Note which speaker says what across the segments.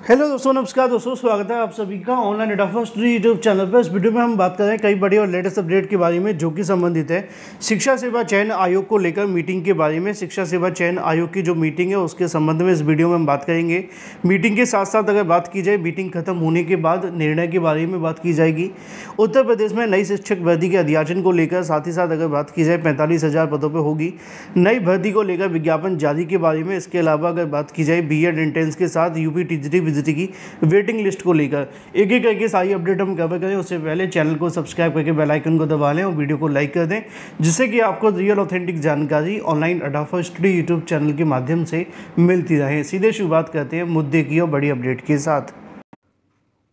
Speaker 1: Hello दोस्तों, नमस्कार दोस्तों, स्वागत है आप सभी का online data first YouTube channel पर। इस वीडियो में हम बात कर रहे हैं कई बड़ी और लेटेस्ट अपडेट के बारे में जो कि संबंधित है शिक्षा सेवा चयन आयोग को लेकर मीटिंग के बारे में। शिक्षा सेवा चयन आयोग की जो मीटिंग है उसके संबंध में इस वीडियो में हम बात करेंगे। मीटिंग के साथ साथ अगर बात की जाए मीटिंग खत्म होने के बाद निर्णय के बारे में बात की जाएगी। उत्तर प्रदेश में नई शिक्षक भर्ती के अध्याचन को लेकर, साथ ही साथ अगर बात की जाए 45,000 पदों पर होगी नई भर्ती को लेकर विज्ञापन जारी के बारे में। इसके अलावा अगर बात की जाए बीएड एंट्रेंस के साथ यूपी टीजीटी की वेटिंग लिस्ट को लेकर एक एक करके सारी अपडेट हम कवर करें। उससे पहले चैनल को सब्सक्राइब करके बेल आइकन को दबा लें और वीडियो को लाइक कर दें, जिससे कि आपको रियल ऑथेंटिक जानकारी ऑनलाइन अडाफा स्टडी यूट्यूब चैनल के माध्यम से मिलती रहे। सीधे शुरुआत करते हैं मुद्दे की और बड़ी अपडेट के साथ।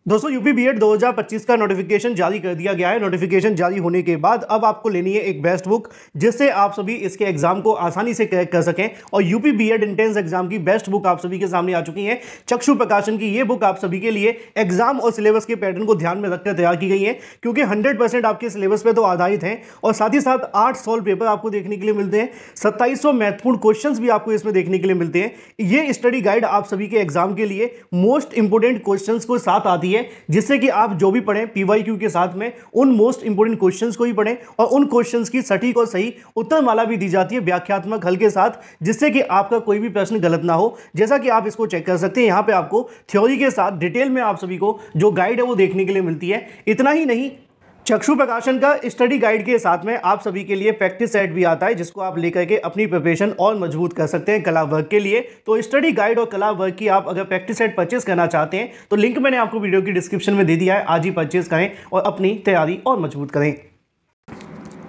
Speaker 1: दोस्तों, यूपी बीएड 2025 का नोटिफिकेशन जारी कर दिया गया है। नोटिफिकेशन जारी होने के बाद अब आपको लेनी है एक बेस्ट बुक, जिससे आप सभी इसके एग्जाम को आसानी से क्रैक कर सकें। और यूपी बीएड एंट्रेंस एग्जाम की बेस्ट बुक आप सभी के सामने आ चुकी है। चक्षु प्रकाशन की ये बुक आप सभी के लिए एग्जाम और सिलेबस के पैटर्न को ध्यान में रखकर तैयार की गई है, क्योंकि 100% आपके सिलेबस पर तो आधारित है और साथ ही साथ 8 सॉल्व पेपर आपको देखने के लिए मिलते हैं। 2700 महत्वपूर्ण क्वेश्चन भी आपको इसमें देखने के लिए मिलते हैं। ये स्टडी गाइड आप सभी के एग्जाम के लिए मोस्ट इंपोर्टेंट क्वेश्चन को साथ आती है, जिससे कि आप जो भी पढ़ें पीवाईक्यू के साथ में उन मोस्ट इंपोर्टेंट क्वेश्चंस को ही पढ़ें और उन क्वेश्चंस की सटीक और सही उत्तरमाला भी दी जाती है व्याख्यात्मक हल के साथ, जिससे कि आपका कोई भी प्रश्न गलत ना हो। जैसा कि आप इसको चेक कर सकते हैं, यहां पे आपको थ्योरी के साथ डिटेल में आप सभी को जो गाइड है वो देखने के लिए मिलती है। इतना ही नहीं, चक्षु प्रकाशन का स्टडी गाइड के साथ में आप सभी के लिए प्रैक्टिस सेट भी आता है, जिसको आप लेकर के अपनी प्रिपरेशन और मजबूत कर सकते हैं कला वर्क के लिए। तो स्टडी गाइड और कला वर्क की आप अगर प्रैक्टिस सेट परचेस करना चाहते हैं तो लिंक मैंने आपको वीडियो की डिस्क्रिप्शन में दे दिया है। आज ही परचेस करें और अपनी तैयारी और मजबूत करें।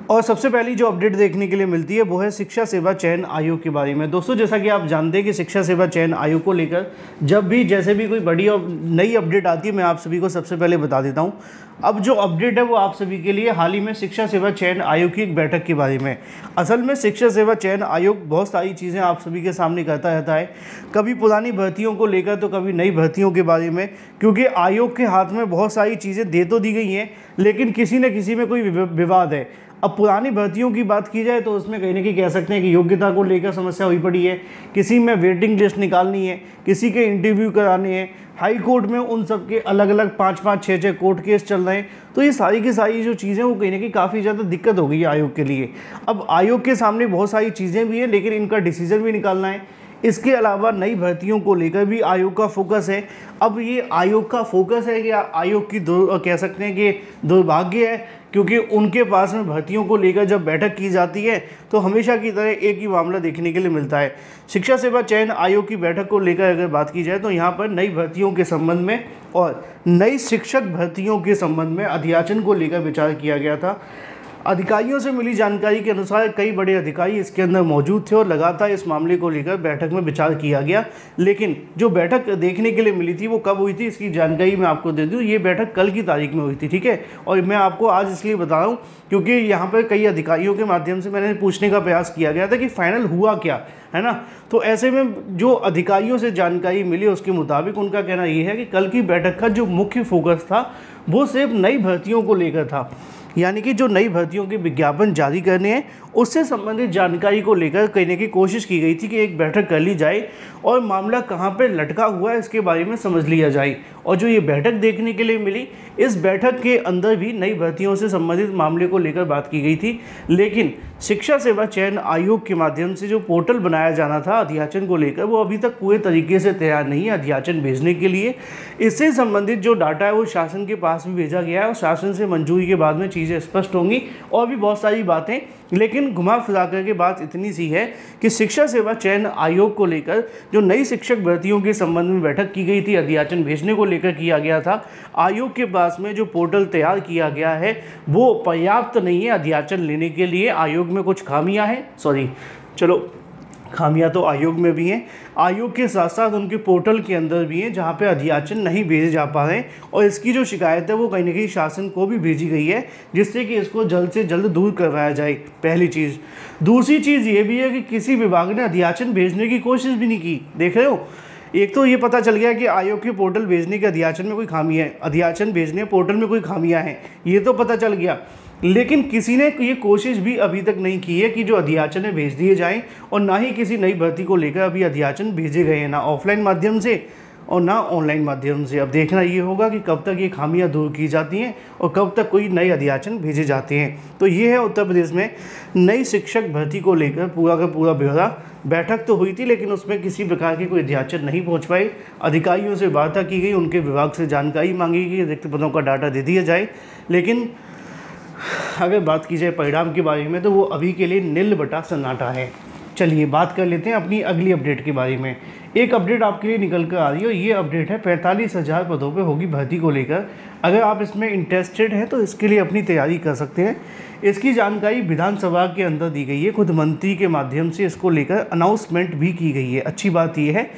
Speaker 1: और सबसे पहली जो अपडेट देखने के लिए मिलती है वो है शिक्षा सेवा चयन आयोग के बारे में। दोस्तों, जैसा कि आप जानते हैं कि शिक्षा सेवा चयन आयोग को लेकर जब भी जैसे भी कोई बड़ी और नई अपडेट आती है, मैं आप सभी को सबसे पहले बता देता हूं। अब जो अपडेट है वो आप सभी के लिए हाल ही में शिक्षा सेवा चयन आयोग की एक बैठक के बारे में। असल में शिक्षा सेवा चयन आयोग बहुत सारी चीज़ें आप सभी के सामने करता रहता है, कभी पुरानी भर्तियों को लेकर तो कभी नई भर्तियों के बारे में, क्योंकि आयोग के हाथ में बहुत सारी चीज़ें दे तो दी गई हैं, लेकिन किसी न किसी में कोई विवाद है। अब पुरानी भर्तियों की बात की जाए तो उसमें कहीं ना कहीं कह सकते हैं कि योग्यता को लेकर समस्या हुई पड़ी है, किसी में वेटिंग लिस्ट निकालनी है, किसी के इंटरव्यू कराने हैं, हाई कोर्ट में उन सब के अलग अलग 5-5, 6-6 कोर्ट केस चल रहे हैं। तो ये सारी की सारी जो चीज़ें वो कहीं ना कहीं काफ़ी ज़्यादा दिक्कत हो गई है आयोग के लिए। अब आयोग के सामने बहुत सारी चीज़ें भी हैं, लेकिन इनका डिसीजन भी निकालना है। इसके अलावा नई भर्तियों को लेकर भी आयोग का फोकस है। अब ये आयोग का फोकस है कि आयोग की कह सकते हैं कि दुर्भाग्य है, क्योंकि उनके पास में भर्तियों को लेकर जब बैठक की जाती है तो हमेशा की तरह एक ही मामला देखने के लिए मिलता है। शिक्षा सेवा चयन आयोग की बैठक को लेकर अगर बात की जाए तो यहाँ पर नई भर्तियों के संबंध में और नई शिक्षक भर्तियों के संबंध में अध्याचन को लेकर विचार किया गया था। अधिकारियों से मिली जानकारी के अनुसार कई बड़े अधिकारी इसके अंदर मौजूद थे और लगातार इस मामले को लेकर बैठक में विचार किया गया। लेकिन जो बैठक देखने के लिए मिली थी वो कब हुई थी, इसकी जानकारी मैं आपको दे दूं। ये बैठक कल की तारीख में हुई थी, ठीक है। और मैं आपको आज इसलिए बता रहा हूँ क्योंकि यहाँ पर कई अधिकारियों के माध्यम से मैंने पूछने का प्रयास किया गया था कि फाइनल हुआ क्या है ना। तो ऐसे में जो अधिकारियों से जानकारी मिली उसके मुताबिक उनका कहना ये है कि कल की बैठक का जो मुख्य फोकस था वो सिर्फ नई भर्तियों को लेकर था, यानी कि जो नई भर्तियों के विज्ञापन जारी करने हैं उससे संबंधित जानकारी को लेकर कहने की कोशिश की गई थी कि एक बैठक कर ली जाए और मामला कहाँ पर लटका हुआ है इसके बारे में समझ लिया जाए। और जो ये बैठक देखने के लिए मिली, इस बैठक के अंदर भी नई भर्तियों से संबंधित मामले को लेकर बात की गई थी। लेकिन शिक्षा सेवा चयन आयोग के माध्यम से जो पोर्टल बनाया जाना था अध्याचन को लेकर, वो अभी तक पूरे तरीके से तैयार नहीं है अध्याचन भेजने के लिए। इससे संबंधित जो डाटा है वो शासन के पास भी भेजा गया है और शासन से मंजूरी के बाद में चीज़ें स्पष्ट होंगी और भी बहुत सारी बातें। लेकिन घुमा फिरा करके बात इतनी सी है कि शिक्षा सेवा चयन आयोग को लेकर जो नई शिक्षक भर्तियों के संबंध में बैठक की गई थी, अध्याचन भेजने को लेकर किया गया था, आयोग के पास में जो पोर्टल तैयार किया गया है वो पर्याप्त नहीं है अध्याचन लेने के लिए। आयोग में कुछ खामियां हैं, चलो खामियां तो आयोग में भी हैं, आयोग के साथ साथ उनके पोर्टल के अंदर भी हैं जहां पे अध्याचन नहीं भेजे जा पा रहे हैं। और इसकी जो शिकायत है वो कहीं ना कहीं शासन को भी भेजी गई है, जिससे कि इसको जल्द से जल्द दूर करवाया जाए, पहली चीज़। दूसरी चीज़ ये भी है कि किसी विभाग ने अध्याचन भेजने की कोशिश भी नहीं की। देख रहे हो, एक तो ये पता चल गया कि आयोग के पोर्टल भेजने के अध्याचन में कोई खामी है, अध्याचन भेजने पोर्टल में कोई खामियां हैं, ये तो पता चल गया। लेकिन किसी ने ये कोशिश भी अभी तक नहीं की है कि जो अध्याचन भेज दिए जाएं, और ना ही किसी नई भर्ती को लेकर अभी अध्याचन भेजे गए हैं, ना ऑफलाइन माध्यम से और ना ऑनलाइन माध्यम से। अब देखना ये होगा कि कब तक ये खामियां दूर की जाती हैं और कब तक कोई नए अध्याचन भेजे जाते हैं। तो ये है उत्तर प्रदेश में नई शिक्षक भर्ती को लेकर पूरा का पूरा ब्यौरा। बैठक तो हुई थी लेकिन उसमें किसी प्रकार की कोई अध्याचन नहीं पहुंच पाए। अधिकारियों से वार्ता की गई, उनके विभाग से जानकारी मांगी गई, रिक्त पदों का डाटा दे दिया जाए, लेकिन अगर बात की जाए परिणाम के बारे में तो वो अभी के लिए नील बटा सन्नाटा है। चलिए बात कर लेते हैं अपनी अगली अपडेट के बारे में। एक अपडेट आपके लिए निकल कर आ रही है और ये अपडेट है 45,000 पदों पे होगी भर्ती को लेकर। अगर आप इसमें इंटरेस्टेड हैं तो इसके लिए अपनी तैयारी कर सकते हैं। इसकी जानकारी विधानसभा के अंदर दी गई है, खुद मंत्री के माध्यम से इसको लेकर अनाउंसमेंट भी की गई है। अच्छी बात यह है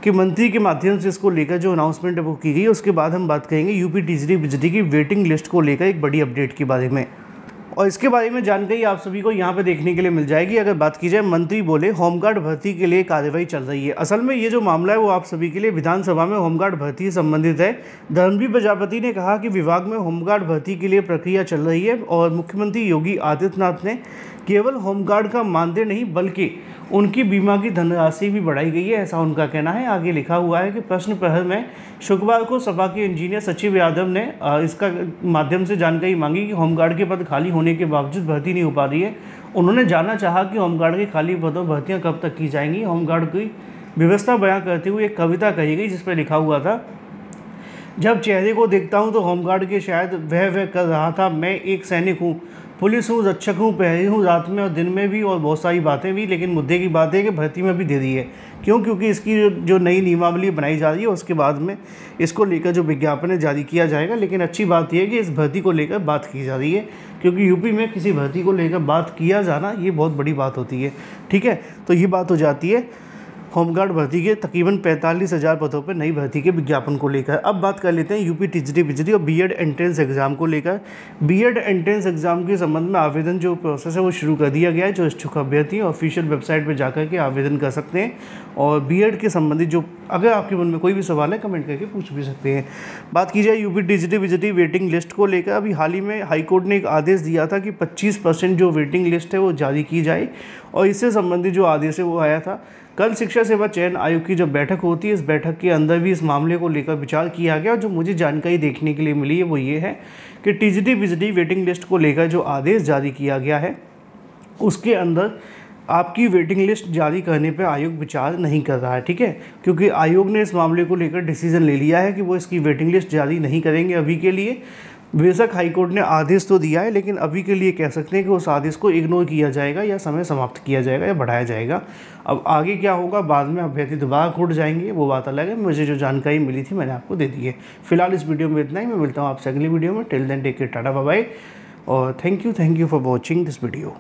Speaker 1: कि मंत्री के माध्यम से इसको लेकर जो अनाउंसमेंट है वो की गई है। उसके बाद हम बात करेंगे यूपी टीचरी बिजली की वेटिंग लिस्ट को लेकर एक बड़ी अपडेट के बारे में, और इसके बारे में जानकारी आप सभी को यहाँ पे देखने के लिए मिल जाएगी। अगर बात की जाए, मंत्री बोले होमगार्ड भर्ती के लिए कार्रवाई चल रही है। असल में ये जो मामला है वो आप सभी के लिए विधानसभा में होमगार्ड भर्ती से संबंधित है। धर्मवीर प्रजापति ने कहा कि विभाग में होमगार्ड भर्ती के लिए प्रक्रिया चल रही है और मुख्यमंत्री योगी आदित्यनाथ ने केवल होमगार्ड का मानदेय नहीं बल्कि उनकी बीमा की धनराशि भी बढ़ाई गई है, ऐसा उनका कहना है। आगे लिखा हुआ है कि प्रश्न प्रहर में शुक्रवार को सपा के इंजीनियर सचिव यादव ने इसका माध्यम से जानकारी मांगी कि होमगार्ड के पद खाली होने के बावजूद भर्ती नहीं हो पा रही है। उन्होंने जानना चाहा कि होमगार्ड के खाली पदों भर्तियाँ कब तक की जाएंगी। होमगार्ड की व्यवस्था बयां करते हुए एक कविता कही गई जिस पर लिखा हुआ था, जब चेहरे को देखता हूँ तो होमगार्ड के शायद वह कर रहा था। मैं एक सैनिक हूँ, पुलिस हूँ, रक्षक हूँ, प्रहरी हूँ, रात में और दिन में भी, और बहुत सारी बातें भी। लेकिन मुद्दे की बात है कि भर्ती में भी दे दी है। क्यों? क्योंकि इसकी जो नई नियमावली बनाई जा रही है उसके बाद में इसको लेकर जो विज्ञापन है जारी किया जाएगा। लेकिन अच्छी बात यह है कि इस भर्ती को लेकर बात की जा रही है, क्योंकि यूपी में किसी भर्ती को लेकर बात किया जाना ये बहुत बड़ी बात होती है। ठीक है, तो ये बात हो जाती है होमगार्ड भर्ती के तकरीबन 45,000 पदों पर नई भर्ती के विज्ञापन को लेकर। अब बात कर लेते हैं यूपी टीचरी बिजली और बीएड एंट्रेंस एग्जाम को लेकर। बीएड एंट्रेंस एग्जाम के संबंध में आवेदन जो प्रोसेस है वो शुरू कर दिया गया है। जो इच्छुक अभ्यर्थी ऑफिशियल वेबसाइट पर जाकर के आवेदन कर सकते हैं और बीएड के संबंधित जो अगर आपके मन में कोई भी सवाल है कमेंट करके पूछ भी सकते हैं। बात की जाए यूपी टीचरी बिजली वेटिंग लिस्ट को लेकर, अभी हाल ही में हाईकोर्ट ने एक आदेश दिया था कि 25% जो वेटिंग लिस्ट है वो जारी की जाए, और इससे संबंधित जो आदेश है वो आया था। कल शिक्षा सेवा चयन आयोग की जो बैठक होती है, इस बैठक के अंदर भी इस मामले को लेकर विचार किया गया। और जो मुझे जानकारी देखने के लिए मिली है वो ये है कि टीचरी बिजली वेटिंग लिस्ट को लेकर जो आदेश जारी किया गया है उसके अंदर आपकी वेटिंग लिस्ट जारी करने पर आयोग विचार नहीं कर रहा है। ठीक है, क्योंकि आयोग ने इस मामले को लेकर डिसीजन ले लिया है कि वो इसकी वेटिंग लिस्ट जारी नहीं करेंगे अभी के लिए। बेशक हाईकोर्ट ने आदेश तो दिया है लेकिन अभी के लिए कह सकते हैं कि उस आदेश को इग्नोर किया जाएगा या समय समाप्त किया जाएगा या बढ़ाया जाएगा। अब आगे क्या होगा, बाद में अभ्यर्थी दोबारा कोर्ट जाएंगे, वो बात अलग है। मुझे जो जानकारी मिली थी मैंने आपको दे दी है। फिलहाल इस वीडियो में इतना ही। मैं मिलता हूँ आपसे अगली वीडियो में। Till then take care, tata bye bye, और thank you for watching this video.